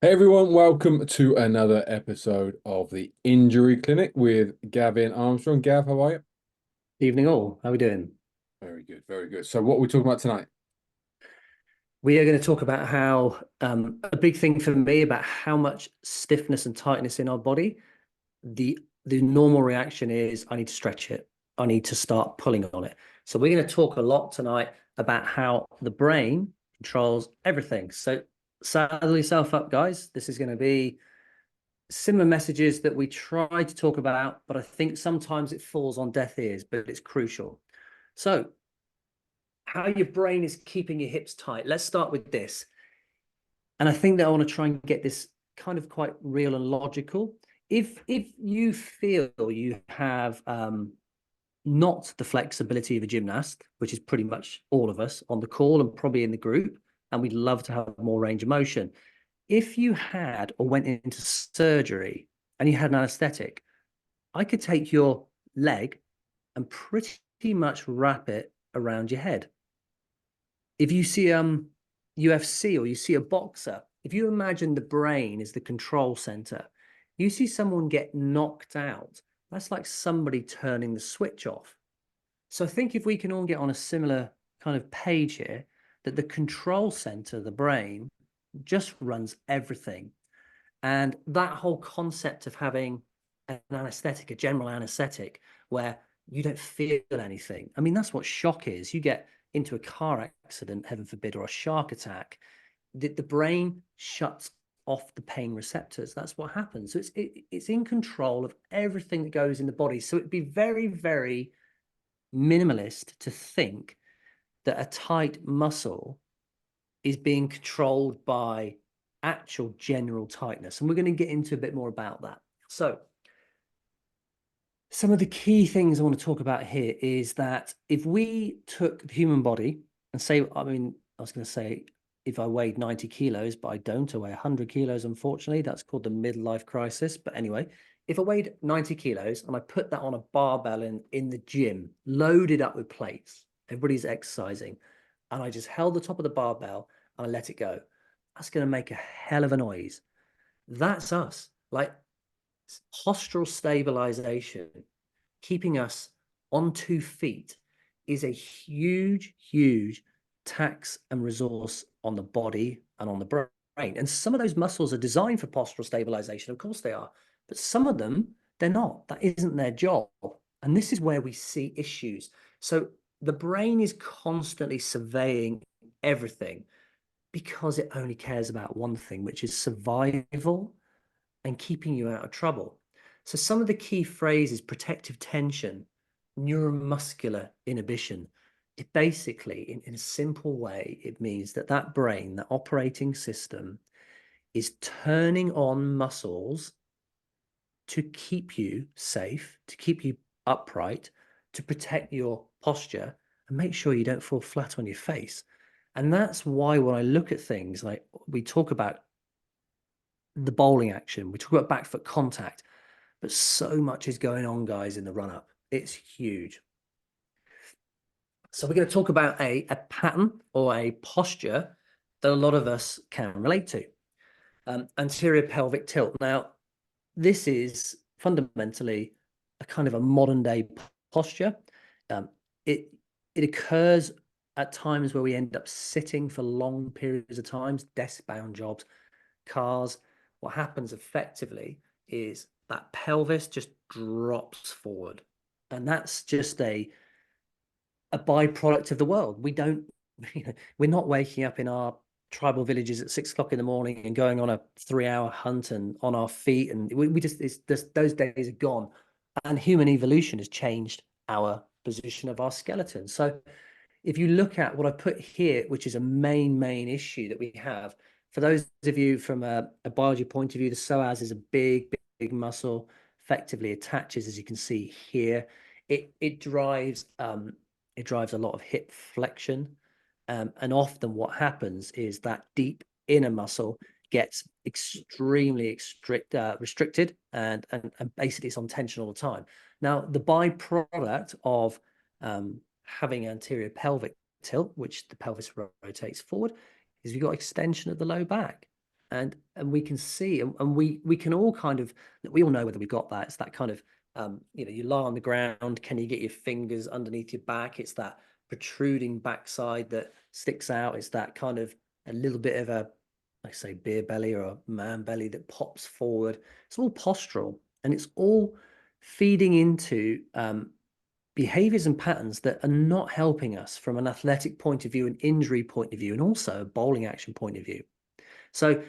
Hey everyone, welcome to another episode of the Injury Clinic with Gavin Armstrong. Gav, how are you? Evening all. How are we doing? Very good, very good. So, what are we talking about tonight? We are going to talk about how a big thing for me about how much stiffness and tightness in our body. The normal reaction is I need to stretch it. I need to start pulling on it. So we're going to talk a lot tonight about how the brain controls everything. So saddle yourself up, guys. This is going to be similar messages that we try to talk about, but I think sometimes it falls on deaf ears, but it's crucial. So how your brain is keeping your hips tight. Let's start with this. And I think that I want to try and get this kind of quite real and logical. If you feel you have not the flexibility of a gymnast, which is pretty much all of us on the call and probably in the group, and we'd love to have more range of motion. If you had or went into surgery and you had an anesthetic, I could take your leg and pretty much wrap it around your head. If you see UFC or you see a boxer, if you imagine the brain is the control center, you see someone get knocked out, that's like somebody turning the switch off. So I think if we can all get on a similar kind of page here, that the control center, the brain, just runs everything. And that whole concept of having an anesthetic, a general anesthetic, where you don't feel anything. I mean, that's what shock is. You get into a car accident, heaven forbid, or a shark attack, the brain shuts off the pain receptors. That's what happens. So it's in control of everything that goes in the body. So it'd be very, very minimalist to think that a tight muscle is being controlled by actual general tightness. And we're going to get into a bit more about that. So, some of the key things I want to talk about here is that if we took the human body and say, I mean, I was going to say, if I weighed 90 kilos, but I don't, I weigh 100 kilos, unfortunately, that's called the midlife crisis. But anyway, if I weighed 90 kilos and I put that on a barbell in the gym, loaded up with plates, everybody's exercising, and I just held the top of the barbell and I let it go, that's going to make a hell of a noise. That's us. Like postural stabilization, keeping us on 2 feet, is a huge, huge tax and resource on the body and on the brain. And some of those muscles are designed for postural stabilization. Of course they are. But some of them, they're not. That isn't their job. And this is where we see issues. So the brain is constantly surveying everything because it only cares about one thing, which is survival and keeping you out of trouble. So some of the key phrases: protective tension, neuromuscular inhibition. It basically, in a simple way, it means that that brain, that operating system, is turning on muscles to keep you safe, to keep you upright, to protect your posture and make sure you don't fall flat on your face. And that's why when I look at things like we talk about the bowling action, we talk about back foot contact, but so much is going on, guys, in the run up. It's huge. So we're going to talk about a pattern or a posture that a lot of us can relate to. Anterior pelvic tilt. Now, this is fundamentally a kind of a modern day posture. Um, it it occurs at times where we end up sitting for long periods of times, desk bound jobs, cars. What happens effectively is that pelvis just drops forward, and that's just a byproduct of the world. We don't, we're not waking up in our tribal villages at 6 o'clock in the morning and going on a 3 hour hunt and on our feet. And we just, it's just, those days are gone. And human evolution has changed our position of our skeleton. So if you look at what I put here, which is a main issue that we have, for those of you from a biology point of view, the psoas is a big muscle, effectively attaches, as you can see here. It drives a lot of hip flexion. And often what happens is that deep inner muscle gets extremely restricted and basically it's on tension all the time. Now, the byproduct of having anterior pelvic tilt, which the pelvis rotates forward, is we've got extension of the low back. And we can see, and we can all kind of, we all know whether we got that. It's that kind of, you lie on the ground, can you get your fingers underneath your back? It's that protruding backside that sticks out. It's that kind of a little bit of a, I say, beer belly or a man belly that pops forward. It's all postural, and it's all feeding into behaviors and patterns that are not helping us from an athletic point of view, an injury point of view, and also a bowling action point of view. So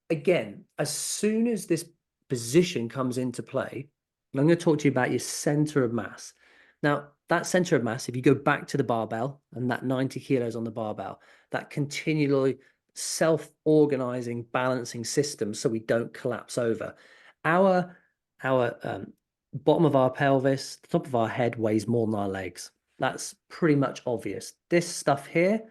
again, as soon as this position comes into play, I'm going to talk to you about your center of mass. Now, that center of mass, if you go back to the barbell and that 90 kilos on the barbell, that continually self-organizing, balancing system so we don't collapse over. Our bottom of our pelvis, the top of our head weighs more than our legs. That's pretty much obvious. This stuff here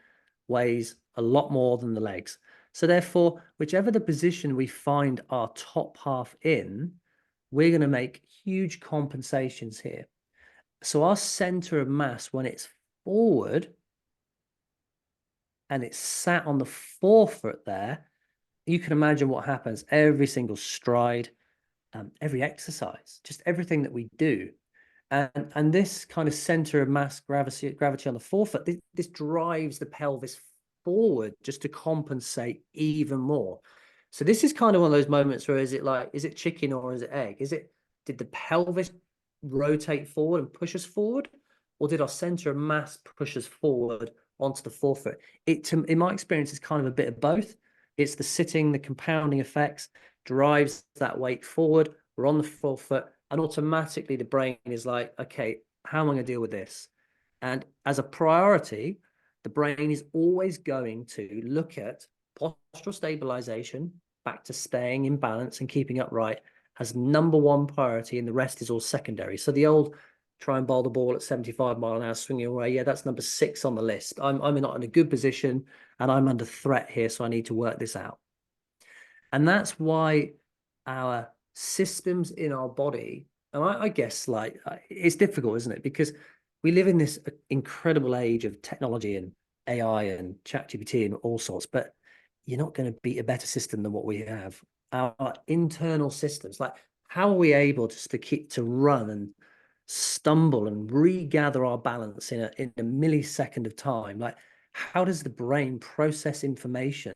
weighs a lot more than the legs. So therefore, whichever the position we find our top half in, we're going to make huge compensations here. So our center of mass, when it's forward and it's sat on the forefoot there, you can imagine what happens every single stride, every exercise, just everything that we do. And this kind of center of mass gravity on the forefoot, this drives the pelvis forward just to compensate even more. So this is kind of one of those moments where is it chicken or is it egg? Did the pelvis rotate forward and push us forward, or did our center of mass push us forward onto the forefoot? In my experience, it's kind of a bit of both. It's the sitting, the compounding effects drives that weight forward. We're on the forefoot, and automatically the brain is like, okay, how am I going to deal with this? And as a priority, the brain is always going to look at postural stabilization, back to staying in balance and keeping upright, as number one priority, and the rest is all secondary. So the old try and bowl the ball at 75 mile an hour swinging away, yeah, that's number 6 on the list. I'm not in a good position and I'm under threat here, so I need to work this out. And that's why our systems in our body, and I guess like it's difficult, isn't it? Because we live in this incredible age of technology and AI and ChatGPT and all sorts, but you're not going to beat a better system than what we have. Our internal systems, like how are we able just to run and stumble and regather our balance in a millisecond of time? Like, how does the brain process information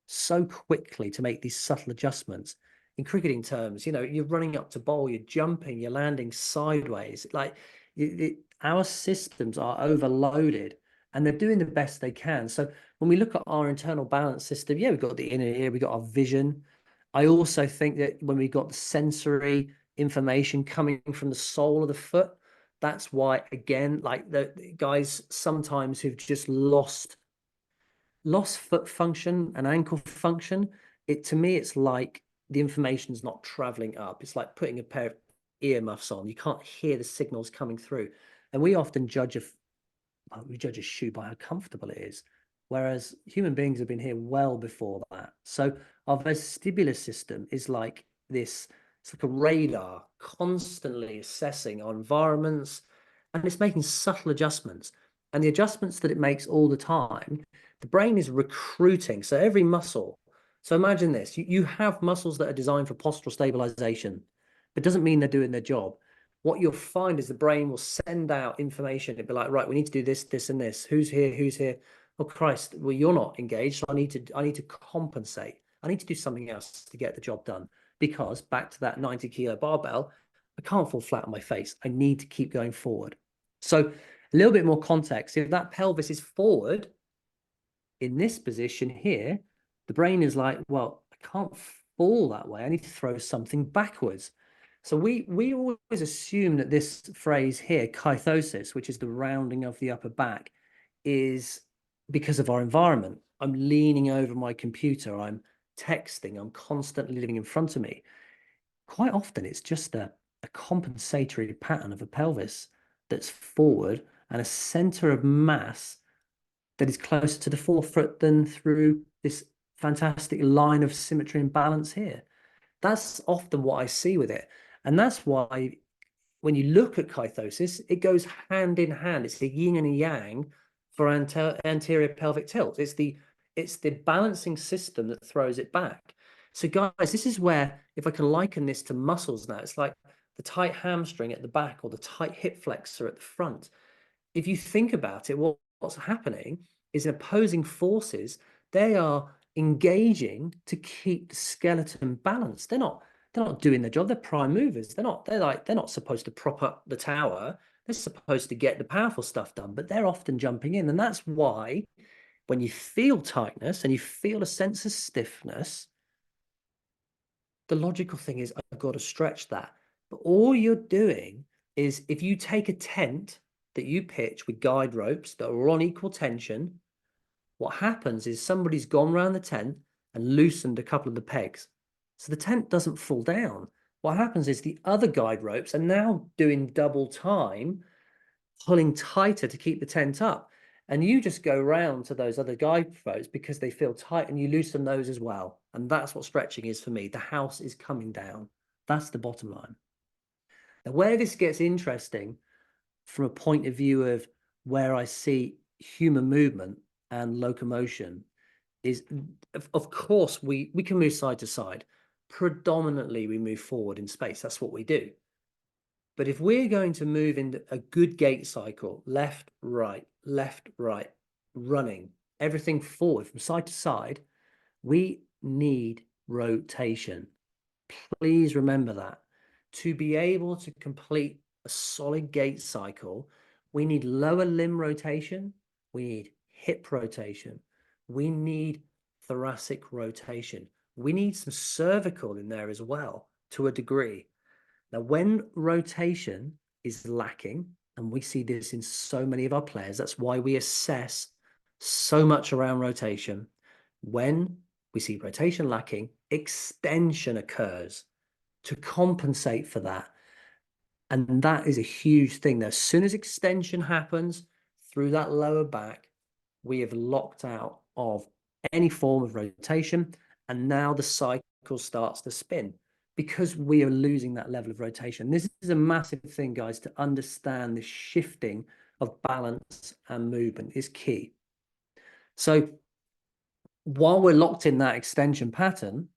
so quickly to make these subtle adjustments? In cricketing terms, you're running up to bowl, you're jumping, you're landing sideways. Like our systems are overloaded and they're doing the best they can. So when we look at our internal balance system, yeah, we've got the inner ear, we've got our vision. I also think that when we've got the sensory information coming from the sole of the foot, that's why, again, like the guys sometimes who've just lost foot function and ankle function, to me, it's like the information's not traveling up. It's like putting a pair of earmuffs on. You can't hear the signals coming through. And we often judge a shoe by how comfortable it is, whereas human beings have been here well before that. So our vestibular system is like this. It's like a radar, constantly assessing our environments, and it's making subtle adjustments. And the adjustments that it makes all the time, the brain is recruiting. So every muscle. So imagine this: you have muscles that are designed for postural stabilization, but doesn't mean they're doing their job. What you'll find is the brain will send out information. It'll be like, right, we need to do this, this, and this. Who's here? Who's here? Oh Christ, well, you're not engaged. So I need to compensate. I need to do something else to get the job done. Because back to that 90 kilo barbell, I can't fall flat on my face. I need to keep going forward. So a little bit more context. If that pelvis is forward in this position here, the brain is like, well, I can't fall that way. I need to throw something backwards. So we always assume that this phrase here, kyphosis, which is the rounding of the upper back, is because of our environment. I'm leaning over my computer, I'm texting, I'm constantly living in front of me. Quite often it's just a compensatory pattern of a pelvis that's forward and a center of mass that is closer to the forefoot than through this fantastic line of symmetry and balance here. That's often what I see with it. And that's why when you look at kyphosis, it goes hand in hand. It's the yin and yang for anterior pelvic tilt. It's the It's the balancing system that throws it back. So guys, this is where, if I can liken this to muscles now, it's like the tight hamstring at the back or the tight hip flexor at the front. If you think about it, what's happening is opposing forces, they are engaging to keep the skeleton balanced. They're not doing their job. They're prime movers. They're not supposed to prop up the tower. They're supposed to get the powerful stuff done, but they're often jumping in. And that's why when you feel tightness and you feel a sense of stiffness, the logical thing is, I've got to stretch that. But all you're doing is, if you take a tent that you pitch with guide ropes that are on equal tension, what happens is somebody's gone around the tent and loosened a couple of the pegs. So the tent doesn't fall down. What happens is the other guide ropes are now doing double time, pulling tighter to keep the tent up. And you just go round to those other guide ropes because they feel tight, and you loosen those as well. And that's what stretching is for me. The house is coming down. That's the bottom line. Now, where this gets interesting from a point of view of where I see human movement and locomotion is, of course, we can move side to side. Predominantly, we move forward in space. That's what we do. But if we're going to move in a good gait cycle, left, right, running, everything forward from side to side, we need rotation. Please remember that. To be able to complete a solid gait cycle, we need lower limb rotation, we need hip rotation, we need thoracic rotation, we need some cervical in there as well to a degree. Now, when rotation is lacking, and we see this in so many of our players, that's why we assess so much around rotation. When we see rotation lacking, extension occurs to compensate for that. And that is a huge thing. Now, as soon as extension happens through that lower back, we have locked out of any form of rotation. And now the cycle starts to spin because we are losing that level of rotation. This is a massive thing, guys, to understand the shifting of balance and movement is key. So while we're locked in that extension pattern,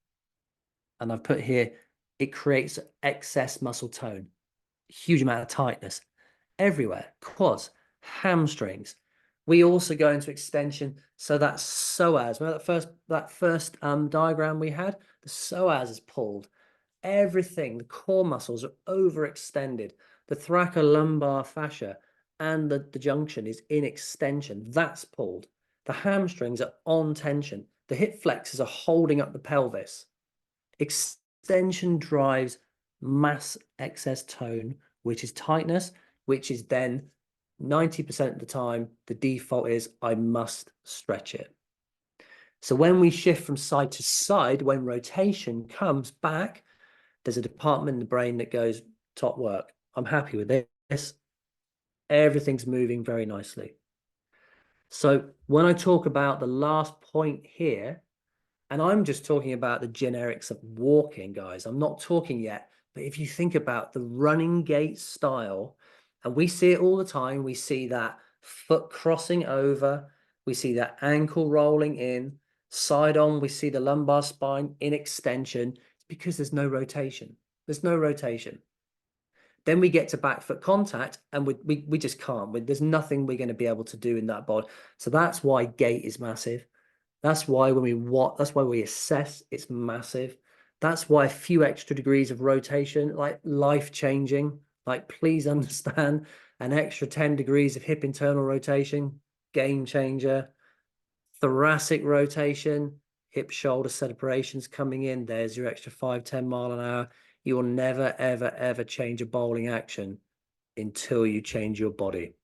and I've put here, it creates excess muscle tone, huge amount of tightness everywhere, quads, hamstrings. We also go into extension. So that psoas, remember that first diagram we had? The psoas is pulled. Everything, the core muscles are overextended. The thoracolumbar fascia and the junction is in extension. That's pulled. The hamstrings are on tension. The hip flexors are holding up the pelvis. Extension drives mass excess tone, which is tightness, which is then 90% of the time, the default is I must stretch it. So when we shift from side to side, when rotation comes back, there's a department in the brain that goes, top work. I'm happy with this. Everything's moving very nicely. So when I talk about the last point here, and I'm just talking about the generics of walking, guys, I'm not talking yet, but if you think about the running gait style, and we see it all the time, we see that foot crossing over, we see that ankle rolling in, side on, we see the lumbar spine in extension, because there's no rotation. There's no rotation. Then we get to back foot contact and we just can't. There's nothing we're going to be able to do in that body. So that's why gait is massive. That's why that's why we assess, it's massive. That's why a few extra degrees of rotation, like life-changing, like please understand, an extra 10 degrees of hip internal rotation, game changer. Thoracic rotation, hip shoulder separations coming in. There's your extra 5-10 mile an hour. You will never, ever, ever change a bowling action until you change your body.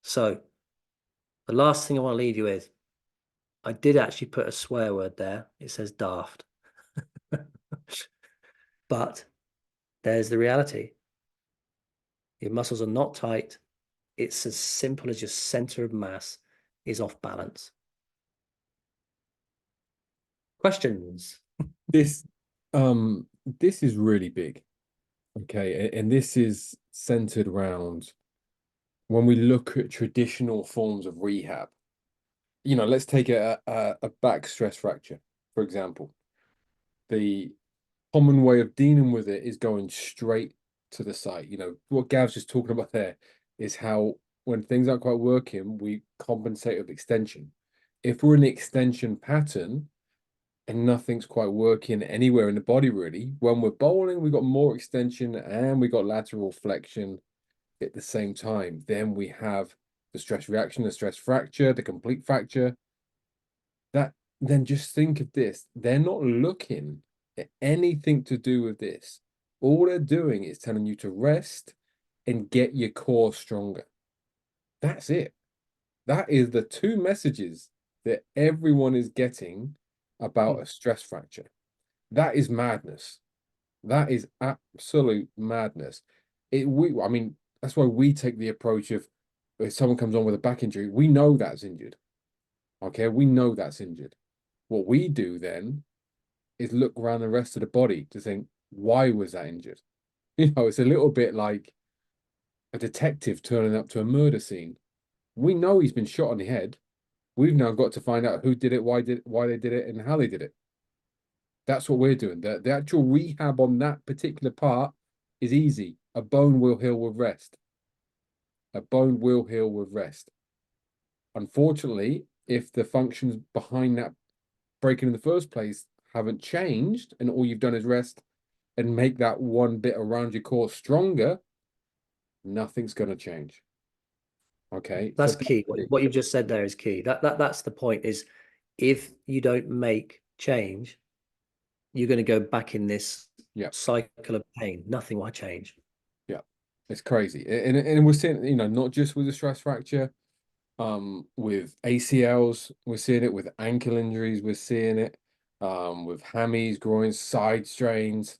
So the last thing I want to leave you with, I did actually put a swear word there. It says daft. But there's the reality. Your muscles are not tight. It's as simple as your center of mass is off balance. Questions? This is really big. Okay, and this is centered around when we look at traditional forms of rehab, let's take a back stress fracture, for example. The common way of dealing with it is going straight to the site. What Gav's just talking about there is how when things aren't quite working, we compensate with extension. If we're in the extension pattern and nothing's quite working anywhere in the body, really, when we're bowling, we've got more extension and we got lateral flexion at the same time. Then we have the stress reaction, the stress fracture, the complete fracture. Then just think of this. They're not looking at anything to do with this. All they're doing is telling you to rest and get your core stronger. That's it. That is the two messages that everyone is getting about a stress fracture. That is madness. That is absolute madness. I mean, that's why we take the approach of if someone comes on with a back injury, we know that's injured. Okay, we know that's injured. What we do then is look around the rest of the body to think, why was that injured? It's a little bit like a detective turning up to a murder scene. We know he's been shot on the head. We've now got to find out who did it, why they did it, and how they did it. That's what we're doing. The actual rehab on that particular part is easy. A bone will heal with rest. A bone will heal with rest. Unfortunately, if the functions behind that breaking in the first place haven't changed, and all you've done is rest and make that one bit around your core stronger, nothing's going to change. Okay, so That's key. What you've just said there is key. That's the point, is if you don't make change, you're going to go back in this cycle of pain. Nothing will change. Yeah, it's crazy. And we're seeing, not just with the stress fracture, with ACLs, we're seeing it with ankle injuries, we're seeing it with hammies, groins, side strains.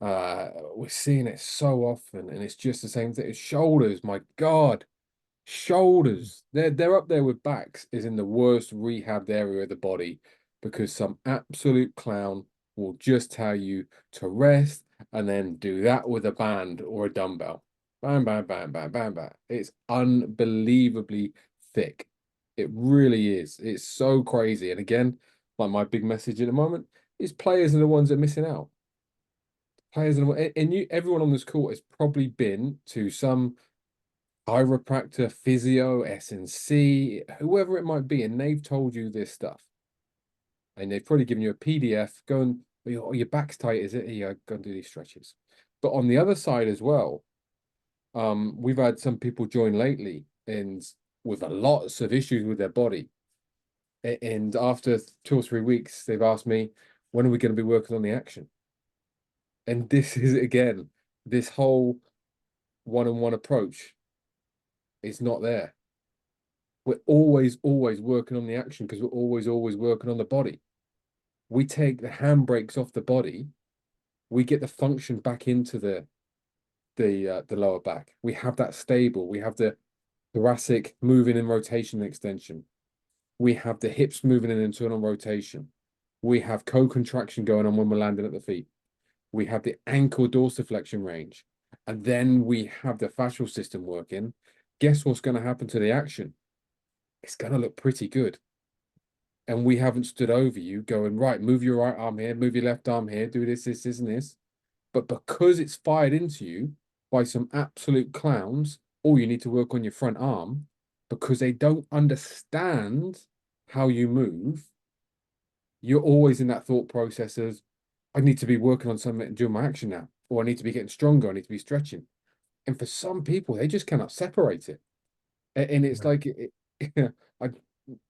We're seeing it so often, and it's just the same thing. Shoulders, my God, shoulders. They're up there with backs, is in the worst rehabbed area of the body because some absolute clown will just tell you to rest and then do that with a band or a dumbbell. Bam, bam, bam, bam, bam, bam. It's unbelievably thick. It really is. It's so crazy. And again, like my big message at the moment is players are the ones that are missing out. Players are, and everyone on this call has probably been to some chiropractor, physio, S&C, whoever it might be, and they've told you this stuff. And they've probably given you a PDF, go and, your back's tight, is it? Yeah, go and do these stretches. But on the other side as well, we've had some people join lately and with lots of issues with their body. And after 2 or 3 weeks, they've asked me, when are we going to be working on the action? And this is, again, this whole one-on-one approach is not there. We're always working on the action because we're always working on the body. We take the handbrakes off the body, we get the function back into the lower back. We have that stable. We have the thoracic moving in rotation and extension. We have the hips moving in internal rotation. We have co-contraction going on when we're landing at the feet. We have the ankle dorsiflexion range. And then we have the fascial system working. Guess what's going to happen to the action? It's going to look pretty good. And we haven't stood over you going, right, move your right arm here, move your left arm here, do this, and this. But because it's fired into you by some absolute clowns, or you need to work on your front arm because they don't understand how you move, you're always in that thought process of, I need to be working on something and doing my action now, or I need to be getting stronger, I need to be stretching. And for some people, they just cannot separate it. And it's like,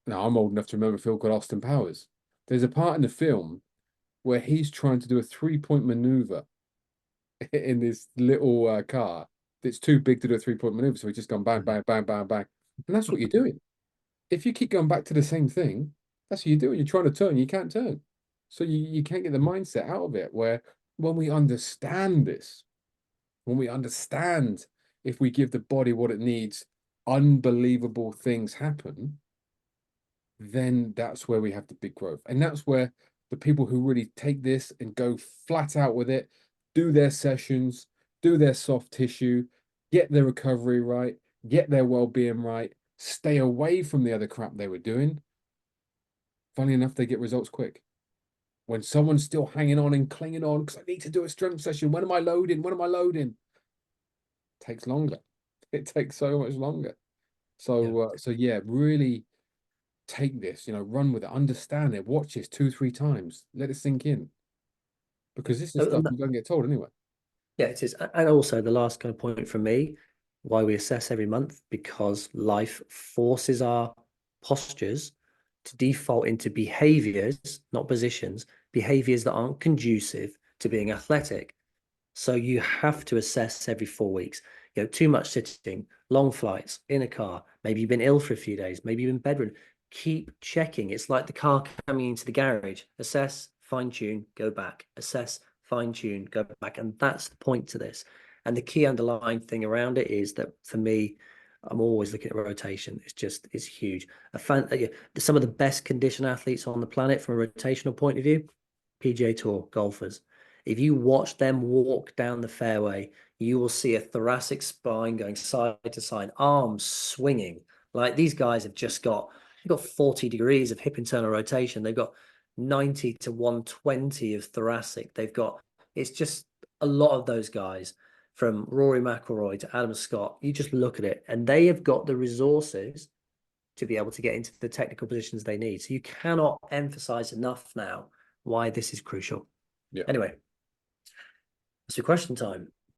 now I'm old enough to remember a film called Austin Powers. There's a part in the film where he's trying to do a 3-point maneuver in this little car that's too big to do a 3-point maneuver. So he's just gone bang, bang, bang, bang, bang. And that's what you're doing. If you keep going back to the same thing, that's what you're doing. You're trying to turn, you can't turn. So you can't get the mindset out of it where when we understand this, when we understand if we give the body what it needs, unbelievable things happen, then that's where we have the big growth. And that's where the people who really take this and go flat out with it, do their sessions, do their soft tissue, get their recovery right, get their well-being right, stay away from the other crap they were doing, funny enough, they get results quick. When someone's still hanging on and clinging on, because I need to do a strength session. When am I loading? When am I loading? Takes longer. It takes so much longer. So, so yeah, really take this, run with it, understand it, watch this 2, 3 times, let it sink in, because this is stuff you don't get told anyway. Yeah, it is. And also the last kind of point from me, why we assess every month, because life forces our postures to default into behaviors, not positions, behaviors that aren't conducive to being athletic. So you have to assess every 4 weeks. Too much sitting, long flights, in a car, maybe you've been ill for a few days, maybe you've been bedridden. Keep checking. It's like the car coming into the garage. Assess, fine tune, go back. Assess, fine tune, go back. And that's the point to this. And the key underlying thing around it is that for me, I'm always looking at rotation. It's huge. Some of the best conditioned athletes on the planet from a rotational point of view, PGA Tour golfers. If you watch them walk down the fairway, you will see a thoracic spine going side to side, arms swinging. Like these guys have just got 40 degrees of hip internal rotation. They've got 90 to 120 of thoracic. It's just a lot of those guys, from Rory McIlroy to Adam Scott. You just look at it, and they have got the resources to be able to get into the technical positions they need. So you cannot emphasize enough now why this is crucial. Yeah. Anyway, it's your question time.